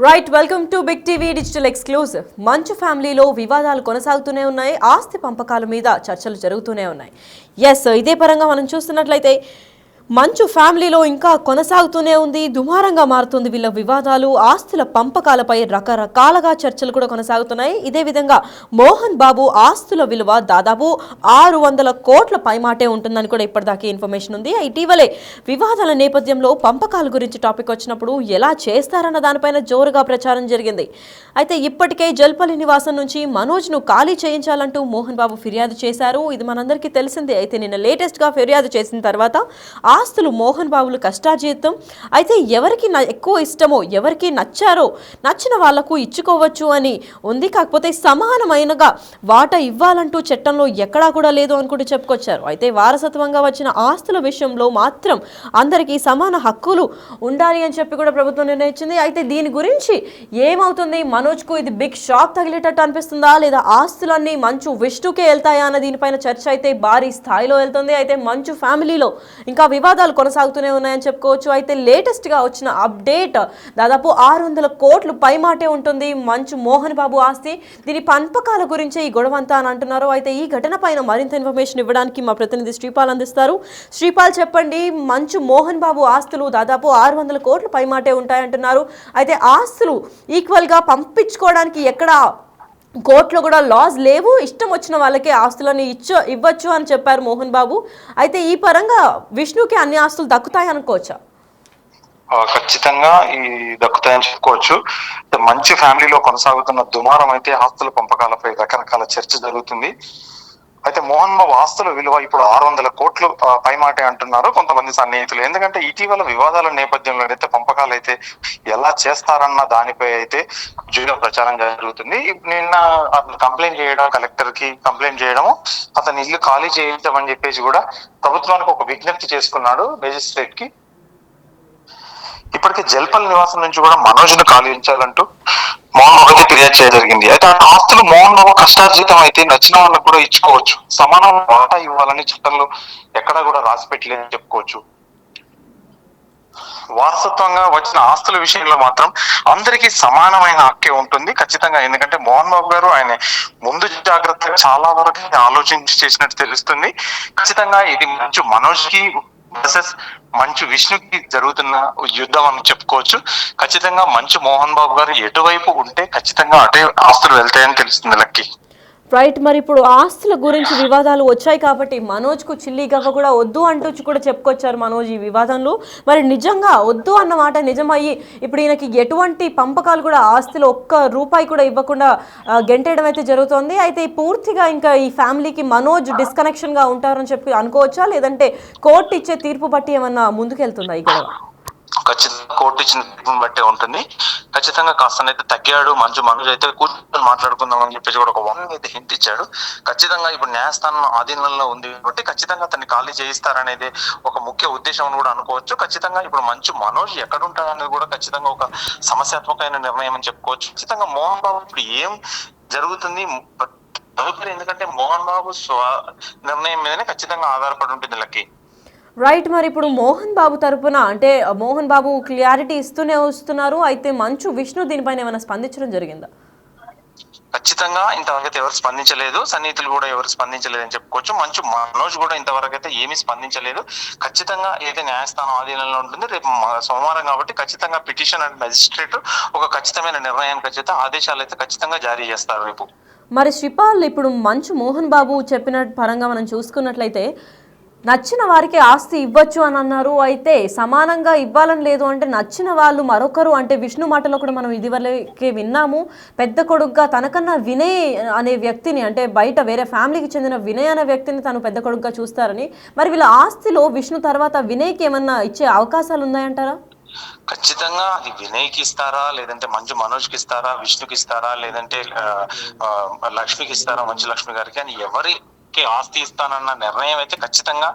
Right welcome to big TV digital exclusive. Manchu ఫ్యామిలీలో వివాదాలు కొనసాగుతూనే ఉన్నాయి. ఆస్తి పంపకాల మీద చర్చలు జరుగుతూనే ఉన్నాయి. ఇదే పరంగా మనం చూస్తున్నట్లయితే మంచు ఫ్యామిలీలో ఇంకా కొనసాగుతూనే ఉంది. దుమారంగా మారుతుంది వీళ్ళ వివాదాలు. ఆస్తుల పంపకాలపై రకరకాలుగా చర్చలు కూడా కొనసాగుతున్నాయి. ఇదే విధంగా మోహన్ బాబు ఆస్తుల విలువ దాదాపు 600 కోట్ల పైమాటే ఉంటుందని కూడా ఇప్పటిదాకా ఇన్ఫర్మేషన్ ఉంది. ఇటీవలే వివాదాల నేపథ్యంలో పంపకాల గురించి టాపిక్ వచ్చినప్పుడు ఎలా చేస్తారన్న దానిపైన జోరుగా ప్రచారం జరిగింది. అయితే ఇప్పటికే జల్పల్లి నివాసం నుంచి మనోజ్ను ఖాళీ చేయించాలంటూ మోహన్ బాబు ఫిర్యాదు చేశారు. ఇది మనందరికీ తెలిసిందే. అయితే నిన్న లేటెస్ట్గా ఫిర్యాదు చేసిన తర్వాత ఆస్తులు మోహన్ బాబులు కష్టార్జితం. అయితే ఎవరికి ఎక్కువ ఇష్టమో, ఎవరికి నచ్చిన వాళ్లకు ఇచ్చుకోవచ్చు అని ఉంది. కాకపోతే సమానమైనగా వాటా ఇవ్వాలంటూ చట్టంలో ఎక్కడా కూడా లేదు అని కూడా చెప్పుకొచ్చారు. అయితే వారసత్వంగా వచ్చిన ఆస్తుల విషయంలో మాత్రం అందరికీ సమాన హక్కులు ఉండాలి అని చెప్పి కూడా ప్రభుత్వం నిర్ణయించింది. అయితే దీని గురించి ఏమవుతుంది? మనోజ్కు ఇది బిగ్ షాక్ తగిలేటట్టు అనిపిస్తుందా, లేదా ఆస్తులన్నీ మంచు విష్ణుకే వెళ్తాయా అన్న దీనిపైన చర్చ అయితే భారీ స్థాయిలో వెళ్తుంది. అయితే మంచు ఫ్యామిలీలో ఇంకా వివాదాలు కొనసాగుతూనే ఉన్నాయని చెప్పుకోవచ్చు. అయితే లేటెస్ట్గా వచ్చిన అప్డేట్ దాదాపు 600 కోట్లు పైమాటే ఉంటుంది మంచు మోహన్ బాబు ఆస్తి. దీని పంపకాల గురించే ఈ గొడవంతా అని అంటున్నారు. అయితే ఈ ఘటన పైన మరింత ఇన్ఫర్మేషన్ ఇవ్వడానికి మా ప్రతినిధి శ్రీపాల్ అందిస్తారు. శ్రీపాల్, చెప్పండి. మంచు మోహన్ బాబు ఆస్తులు దాదాపు 600 కోట్లు పైమాటే ఉంటాయంటున్నారు. అయితే ఆస్తులు ఈక్వల్గా పంపించుకోవడానికి ఎక్కడ కోర్టులో కూడా లాస్ లేవు, ఇష్టం వచ్చిన వాళ్ళకే ఆస్తులని ఇవ్వచ్చు అని చెప్పారు మోహన్ బాబు. అయితే ఈ పరంగా విష్ణుకి అన్ని ఆస్తులు దక్కుతాయి అనుకోవచ్చా? ఖచ్చితంగా ఈ దక్కుతాయని చెప్పుకోవచ్చు. మంచి ఫ్యామిలీలో కొనసాగుతున్న దుమారం అయితే ఆస్తుల పంపకాలపై రకరకాల చర్చ జరుగుతుంది. అయితే మోహన్ బాబు ఆస్తుల విలువ ఇప్పుడు 600 కోట్లు పైమాటే అంటున్నారు కొంతమంది సన్నిహితులు. ఎందుకంటే ఇటీవల వివాదాల నేపథ్యంలో అయితే పంపకాలు అయితే ఎలా చేస్తారన్న దానిపై అయితే జోరుగా ప్రచారం జరుగుతుంది. నిన్న అతను కంప్లైంట్ చేయడం, కలెక్టర్ కి కంప్లైంట్ చేయడం, అతని ఇల్లు ఖాళీ చేయించమని చెప్పేసి కూడా ప్రభుత్వానికి ఒక విజ్ఞప్తి చేసుకున్నాడు మేజిస్ట్రేట్ కి. ఇప్పటికే జల్పల్ నివాసం నుంచి కూడా మనోజ్ను ఖాళీంచాలంటూ మోహన్ బాబుకి ఫిర్యాదు చేయడం జరిగింది. అయితే ఆ ఆస్తులు మోహన్ బాబు కష్టార్జితం అయితే నచ్చిన వాళ్ళకు కూడా ఇచ్చుకోవచ్చు, సమానం వాటా ఇవ్వాలని చట్టంలో ఎక్కడా కూడా రాసి పెట్టలేదని చెప్పుకోవచ్చు. వారసత్వంగా వచ్చిన ఆస్తుల విషయంలో మాత్రం అందరికీ సమానమైన హక్కే ఉంటుంది ఖచ్చితంగా. ఎందుకంటే మోహన్ బాబు గారు ఆయన ముందు జాగ్రత్తగా చాలా వరకు ఆలోచించి చేసినట్టు తెలుస్తుంది. ఖచ్చితంగా ఇది మంచు మనోజ్ కి వర్సెస్ మంచు విష్ణుకి జరుగుతున్న యుద్ధం అని చెప్పుకోవచ్చు. ఖచ్చితంగా మంచు మోహన్ బాబు గారు ఎటువైపు ఉంటే ఖచ్చితంగా అటే ఆస్తులు వెళ్తాయని తెలుస్తుంది లక్కి. రైట్. మరి ఇప్పుడు ఆస్తుల గురించి వివాదాలు వచ్చాయి కాబట్టి మనోజ్కు చిల్లి గవ్వ కూడా వద్దు అంటూ కూడా చెప్పుకొచ్చారు మనోజ్ ఈ వివాదంలో. మరి నిజంగా వద్దు అన్న మాట నిజమయ్యి ఇప్పుడు ఈయనకి ఎటువంటి పంపకాలు కూడా ఆస్తులు ఒక్క రూపాయి కూడా ఇవ్వకుండా గెంటేయడం అయితే జరుగుతోంది. అయితే పూర్తిగా ఇంకా ఈ ఫ్యామిలీకి మనోజ్ డిస్కనెక్షన్గా ఉంటారని చెప్పి అనుకోవచ్చా, లేదంటే కోర్టు ఇచ్చే తీర్పు బట్టి ఏమన్నా ముందుకెళ్తుందా ఈ గొడవ? ఖచ్చితంగా కోర్టు ఇచ్చిన తీర్పుని బట్టే ఉంటుంది. ఖచ్చితంగా కాస్తనైతే తగ్గాడు మంచు మనోజ్ అయితే, కూర్చొని మాట్లాడుకుందాం అని చెప్పేసి కూడా ఒక వార్నింగ్ అయితే హింట్ ఇచ్చాడు. ఖచ్చితంగా ఇప్పుడు న్యాయస్థానం ఆధీనంలో ఉంది కాబట్టి ఖచ్చితంగా అతన్ని ఖాళీ చేయిస్తారనేది ఒక ముఖ్య ఉద్దేశం కూడా అనుకోవచ్చు. ఖచ్చితంగా ఇప్పుడు మంచు మనోజ్ ఎక్కడ ఉంటాడనేది కూడా ఖచ్చితంగా ఒక సమస్యాత్మకమైన నిర్ణయం అని చెప్పుకోవచ్చు. ఖచ్చితంగా మోహన్ బాబు ఇప్పుడు ఏం జరుగుతుంది ఎందుకంటే మోహన్ బాబు నిర్ణయం మీదనే ఖచ్చితంగా ఆధారపడి ఉంటుంది లక్కి. రైట్. మరి ఇప్పుడు మోహన్ బాబు తరపున అంటే మోహన్ బాబు క్లియారిటీ ఇస్తూనే వస్తున్నారు. అయితే మంచు విష్ణు దీనిపైన ఏమైనా స్పందించడం జరిగిందా? ఖచ్చితంగా ఇంతవరకు ఎవరు స్పందించలేదు, సన్నిహితులు కూడా ఎవరు స్పందించలేదు అని చెప్పుకోవచ్చు. మంచు మనోజ్ కూడా ఇంతవరకు అయితే ఏమీ స్పందించలేదు. ఖచ్చితంగా ఏదైతే న్యాయస్థానం ఆధీనంలో ఉంటుంది, రేపు సోమవారం కాబట్టి ఖచ్చితంగా పిటిషన్ అండ్ మెజిస్ట్రేట్ ఒక ఖచ్చితమైన నిర్ణయానికి అయితే ఆదేశాలు అయితే ఖచ్చితంగా జారీ చేస్తారు రేపు. మరి శ్రీపాల్, ఇప్పుడు మంచు మోహన్ బాబు చెప్పిన పరంగా మనం చూసుకున్నట్లయితే నచ్చిన వారికి ఆస్తి ఇవ్వచ్చు అని అన్నారు. అయితే సమానంగా ఇవ్వాలని లేదు అంటే నచ్చిన వాళ్ళు మరొకరు అంటే విష్ణు మాటలో కూడా మనం ఇదివరకే విన్నాము, పెద్ద కొడుకుగా తనకన్నా వినయ్ అనే వ్యక్తిని అంటే బయట వేరే ఫ్యామిలీకి చెందిన వినయ్ అనే వ్యక్తిని తను పెద్ద కొడుకుగా చూస్తారని. మరి వీళ్ళ ఆస్తిలో విష్ణు తర్వాత వినయ్కి ఏమన్నా ఇచ్చే అవకాశాలు ఉన్నాయంటారా? ఖచ్చితంగా అది వినయ్కి ఇస్తారా, లేదంటే మంచు మనోజ్కి ఇస్తారా, విష్ణుకి ఇస్తారా, లేదంటే లక్ష్మికి ఇస్తారా, మంచు లక్ష్మి గారికి అని ఎవరి ఆస్తి ఇస్తానన్న నిర్ణయం అయితే ఖచ్చితంగా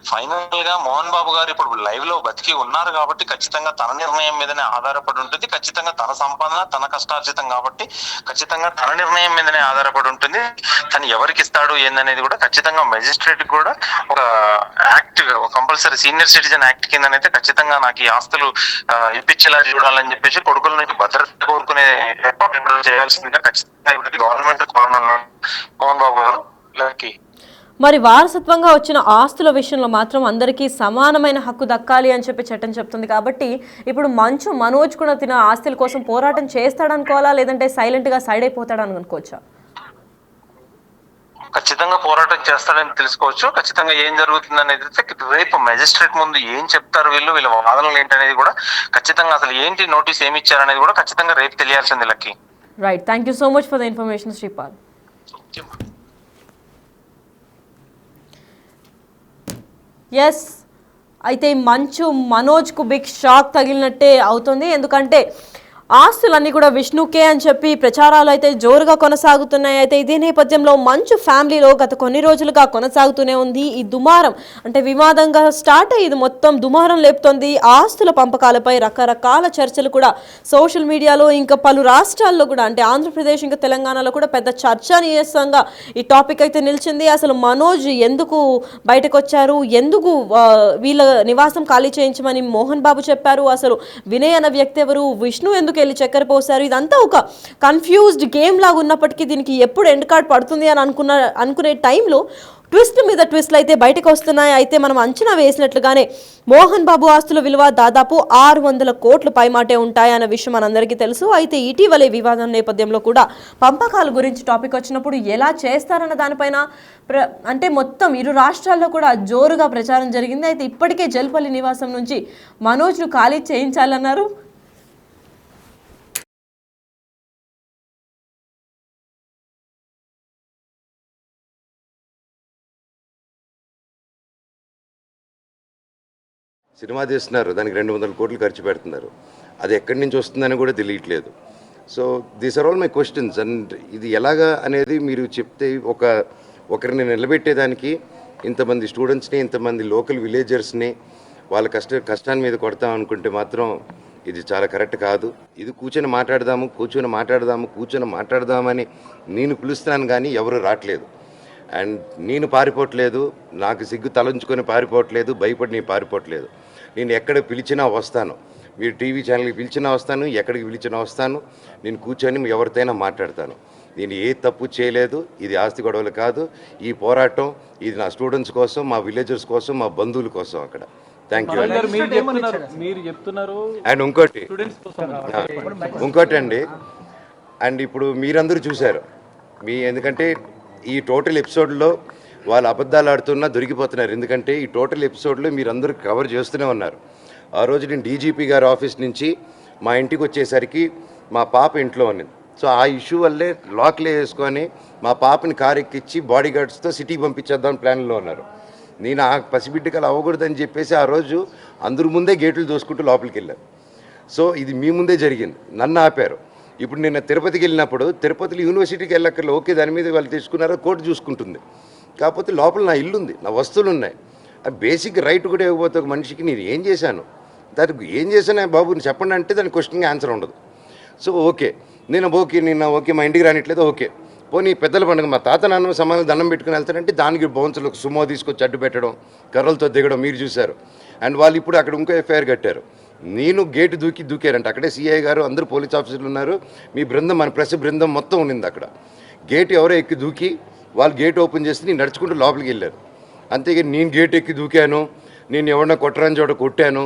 ఫైనల్ గా మోహన్ బాబు గారు ఇప్పుడు లైవ్ లో బతికి ఉన్నారు కాబట్టి ఖచ్చితంగా తన నిర్ణయం మీదనే ఆధారపడి ఉంటుంది. ఖచ్చితంగా తన సంపాదన తన కష్టార్జితం కాబట్టి ఖచ్చితంగా తన నిర్ణయం మీదనే ఆధారపడి ఉంటుంది. తను ఎవరికి ఇస్తాడు ఏందనేది కూడా ఖచ్చితంగా మెజిస్ట్రేట్ కూడా ఒక act compulsory senior citizen act కిందనైతే ఖచ్చితంగా నాకు ఈ ఆస్తులు ఇప్పించేలా చూడాలని చెప్పేసి కొడుకుల నుంచి భద్రత కోరుకునే ఏర్పాట్లు చేయాల్సిందిగా ఖచ్చితంగా గవర్నమెంట్ కోరనున్నారు మోహన్ బాబు గారు. మరి వారసత్వంగా వచ్చిన ఆస్తుల విషయంలో మాత్రం అందరికీ సమానమైన హక్కు దక్కాలి అని చెప్పి చట్టం చెప్తుంది. కాబట్టి ఇప్పుడు మంచు మనోజ్ కూడా తిన ఆస్తుల కోసం పోరాటం చేస్తాడనుకోవాలా, లేదంటే సైలెంట్ గా సైడ్ అయిపోతాడని అనుకోవచ్చా? ఖచ్చితంగా పోరాటం చేస్తాడని తెలుసుకోవచ్చు. ఖచ్చితంగా ఏం జరుగుతుంది అనేది రేపు మెజిస్ట్రేట్ ముందు ఏం చెప్తారు, వీళ్ళ వాదనలు ఏంటనేది కూడా ఖచ్చితంగా అసలు ఏంటి నోటీస్ ఏమి ఇచ్చారనేది కూడా ఖచ్చితంగా రేపు తెలియాల్సింది Lucky. Right, thank you so much for the information Sripal. Yes, అయితే మంచు మనోజ్కు బిగ్ షాక్ తగిలినట్టే అవుతుంది. ఎందుకంటే ఆస్తులన్నీ కూడా విష్ణుకే అని చెప్పి ప్రచారాలు అయితే జోరుగా కొనసాగుతున్నాయి. అయితే ఇదే నేపథ్యంలో మంచు ఫ్యామిలీలో గత కొన్ని రోజులుగా కొనసాగుతూనే ఉంది ఈ దుమారం. అంటే వివాదంగా స్టార్ట్ అయ్యి ఇది మొత్తం దుమారం లేపుతోంది. ఆస్తుల పంపకాలపై రకరకాల చర్చలు కూడా సోషల్ మీడియాలో ఇంకా పలు రాష్ట్రాల్లో కూడా, అంటే ఆంధ్రప్రదేశ్ ఇంకా తెలంగాణలో కూడా పెద్ద చర్చనీయాంశంగా ఈ టాపిక్ అయితే నిలిచింది. అసలు మనోజ్ ఎందుకు బయటకు వచ్చారు, ఎందుకు వీళ్ళ నివాసం ఖాళీ చేయించమని మోహన్ బాబు చెప్పారు, అసలు వినయ్ అన్న వ్యక్తి ఎవరు, విష్ణు ఎందుకు వెళ్ళి చక్కెర పోసారు, ఇదంతా ఒక కన్ఫ్యూజ్డ్ గేమ్ లాగా ఉన్నప్పటికీ దీనికి ఎప్పుడు ఎండ్ కార్డ్ పడుతుంది అని అనుకునే టైంలో ట్విస్ట్ మీద ట్విస్ట్లు అయితే బయటకు వస్తున్నాయి. అయితే మనం అంచనా వేసినట్లుగానే మోహన్ బాబు ఆస్తుల విలువ దాదాపు 600 కోట్ల పైమాటే ఉంటాయన్న విషయం మనందరికీ తెలుసు. అయితే ఇటీవలే వివాదం నేపథ్యంలో కూడా పంపకాల గురించి టాపిక్ వచ్చినప్పుడు ఎలా చేస్తారన్న దానిపైన అంటే మొత్తం ఇరు రాష్ట్రాల్లో కూడా జోరుగా ప్రచారం జరిగింది. అయితే ఇప్పటికే జల్పల్లి నివాసం నుంచి మనోజ్ను ఖాళీ చేయించాలన్నారు. సినిమా తీస్తున్నారు, దానికి 200 కోట్లు ఖర్చు పెడుతున్నారు. అది ఎక్కడి నుంచి వస్తుందని కూడా తెలియట్లేదు. So these are all my questions. And ఇది ఎలాగా అనేది మీరు చెప్తే ఒకరిని నిలబెట్టేదానికి ఇంతమంది స్టూడెంట్స్ని, ఇంతమంది లోకల్ విలేజర్స్ని వాళ్ళ కష్టాన్ని మీద కొడతాం అనుకుంటే మాత్రం ఇది చాలా కరెక్ట్ కాదు. ఇది కూర్చొని మాట్లాడదామని నేను పిలుస్తున్నాను కానీ ఎవరు రావట్లేదు. అండ్ నేను పారిపోవట్లేదు, నాకు సిగ్గు తలంచుకొని పారిపోవట్లేదు, భయపడి నేను పారిపోవట్లేదు. నేను ఎక్కడ పిలిచినా వస్తాను, మీరు టీవీ ఛానల్కి పిలిచినా వస్తాను, ఎక్కడికి పిలిచినా వస్తాను. నేను కూర్చొని ఎవరితోనైనా మాట్లాడతాను. నేను ఏ తప్పు చేయలేదు. ఇది ఆస్తి గొడవలు కాదు. ఈ పోరాటం ఇది నా స్టూడెంట్స్ కోసం, మా విలేజర్స్ కోసం, మా బంధువుల కోసం అక్కడ. Thank you. అండ్ ఇంకోటి అండి, అండ్ ఇప్పుడు మీరందరూ చూశారు ఎందుకంటే ఈ టోటల్ ఎపిసోడ్లో వాళ్ళు అబద్ధాలు ఆడుతున్నా దొరికిపోతున్నారు. ఎందుకంటే ఈ టోటల్ ఎపిసోడ్లో మీరందరూ కవర్ చేస్తూనే ఉన్నారు. ఆ రోజు నేను డీజీపీ గారి ఆఫీస్ నుంచి మా ఇంటికి వచ్చేసరికి మా పాప ఇంట్లో ఉన్నది. సో ఆ ఇష్యూ వల్లే లాక్లే వేసుకొని మా పాపని కారు ఎక్కించి బాడీ గార్డ్స్తో సిటీకి పంపించేద్దాం ప్లాన్లో ఉన్నారు. నేను ఆ పసిబిడ్డకి అలా అవ్వకూడదని చెప్పేసి ఆ రోజు అందరి ముందే గేట్లు దోసుకుంటూ లోపలికి వెళ్ళాను. సో ఇది మీ ముందే జరిగింది, నన్ను ఆపారు. ఇప్పుడు నేను తిరుపతికి వెళ్ళినప్పుడు తిరుపతిలో యూనివర్సిటీకి వెళ్ళక్కర్లేదు, ఓకే దాని మీద వాళ్ళు తీసుకున్నారో కోర్టు చూసుకుంటుంది. కాకపోతే లోపల నా ఇల్లు ఉంది, నా వస్తువులు ఉన్నాయి. ఆ బేసిక్ రైట్ కూడా ఇవ్వకపోతే ఒక మనిషికి నేను ఏం చేశాను, దానికి ఏం చేశాను బాబు చెప్పండి అంటే దానికి క్వశ్చన్కి ఆన్సర్ ఉండదు. సో ఓకే మా ఇంటికి రానిట్లేదు, ఓకే పోనీ పెద్దల పండుగ మా తాత నాన్న సమానం దండం పెట్టుకుని వెళ్తారంటే దానికి బౌన్సర్లకు సుమో తీసుకొచ్చి అడ్డు పెట్టడం, కర్రలతో దిగడం మీరు చూశారు. అండ్ వాళ్ళు ఇప్పుడు అక్కడ ఇంకో ఎఫ్ఐఆర్ కట్టారు. నేను గేటు దూకారంటే అక్కడే సిఐ గారు అందరూ పోలీస్ ఆఫీసర్లు ఉన్నారు, మీ బృందం మన ప్రెస్ బృందం మొత్తం ఉండింది అక్కడ. గేట్ ఎవరో ఎక్కి దూకి వాళ్ళు గేట్ ఓపెన్ చేసి నేను నడుచుకుంటూ లోపలికి వెళ్ళారు. అంతేగాని నేను గేట్ ఎక్కి దూకాను, నేను ఎవరన్నా కొట్టరాని చోట కొట్టాను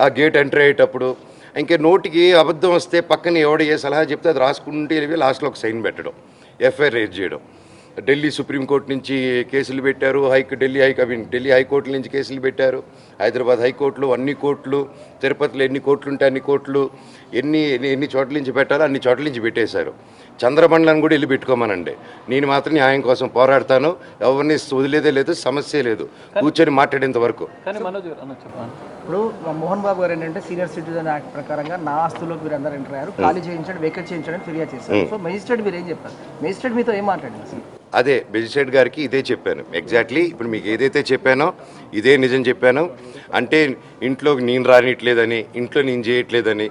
ఆ గేట్ ఎంటర్ అయ్యేటప్పుడు. ఇంకా నోటికి అబద్ధం వస్తే పక్కన ఎవడ ఏ సలహా చెప్తే అది రాసుకుంటే లాస్ట్లో ఒక సైన్ పెట్టడం, ఎఫ్ఐఆర్ రేజ్ చేయడం. ఢిల్లీ సుప్రీంకోర్టు నుంచి కేసులు పెట్టారు, ఢిల్లీ హైకోర్టు నుంచి కేసులు పెట్టారు, హైదరాబాద్ హైకోర్టులో అన్ని కోర్టులు, తిరుపతిలో ఎన్ని కోర్టులు ఉంటే అన్ని కోర్టులు, ఎన్ని చోట్ల నుంచి పెట్టాలో అన్ని చోట్ల నుంచి పెట్టేశారు. చంద్రమండలం కూడా వెళ్ళి పెట్టుకోమనండి, నేను మాత్రం న్యాయం కోసం పోరాడతాను, ఎవరిని వదిలేదే లేదు, సమస్య లేదు, కూర్చొని మాట్లాడేంత వరకు. ఇప్పుడు మోహన్ బాబు గారు ఏంటంటే సీనియర్ సిటిజన్ యాక్ట్ ప్రకారంగా నా ఆస్తుల్లోకి మీరు అందరూ ఎంటర్ అయ్యారు, ఖాళీ చేయించండి, వేకెట్ చేయించండి ఫిర్యాదు చేశారు. సో మెజిస్ట్రేట్ మీరు ఏం చెప్పారు? మెజిస్ట్రేట్ మీతో ఏం మాట్లాడింది సార్? అదే మెజిస్ట్రేట్ గారికి ఇదే చెప్పాను ఎగ్జాక్ట్లీ. ఇప్పుడు మీకు ఏదైతే చెప్పానో ఇదే నిజం చెప్పాను. అంటే ఇంట్లోకి నేను రానిట్లేదని, ఇంట్లో నేను చేయట్లేదని,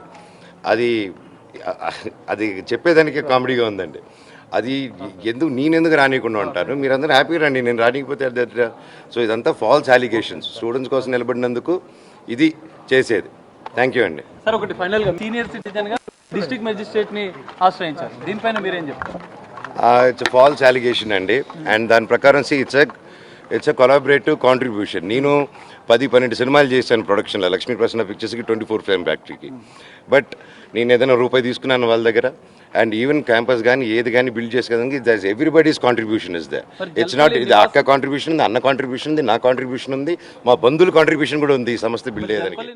అది చెప్పేదానికి కామెడీగా ఉందండి. అది నేనెందుకు రానియకుండా ఉంటాను, మీరందరూ హ్యాపీగా రండి, నేను రానికపోతే అదే. సో ఇదంతా ఫాల్స్ అలిగేషన్స్. స్టూడెంట్స్ కోసం నిలబడినందుకు ఇది చేసేది. థ్యాంక్ యూ అండి. సార్ ఒకటి ఫైనల్గా సీనియర్ సిటిజన్గా డిస్ట్రిక్ట్ మెజిస్ట్రేట్ని ఆశ్రయించారు, దీనిపైన మీరేం చెప్తారు? ఇట్స్ ఫాల్స్ అలిగేషన్ అండి. అండ్ దాని ప్రకారం ఇట్స్ ఎ కొలాబరేటివ్ కాంట్రిబ్యూషన్. నేను 10-12 సినిమాలు చేశాను ప్రొడక్షన్లో, లక్ష్మీ ప్రసన్న పిక్చర్స్కి, 24 ఫ్రేమ్ ఫ్యాక్టరీకి. బట్ నేను ఏదైనా రూపాయి తీసుకున్నాను వాళ్ళ దగ్గర. అండ్ ఈవెన్ క్యాంపస్ కానీ ఏది కానీ బిల్డ్ చేసేదానికి that's everybody's contribution is they. It's not ఇది అక్క కాంట్రిబ్యూషన్ ఉంది, అన్న కాంట్రిబ్యూషన్ ఉంది, నా కాంట్రిబ్యూషన్ ఉంది, మా బంధువుల కాంట్రిబ్యూషన్ కూడా ఉంది ఈ సంస్థ బిల్డ్ అయ్యేదానికి.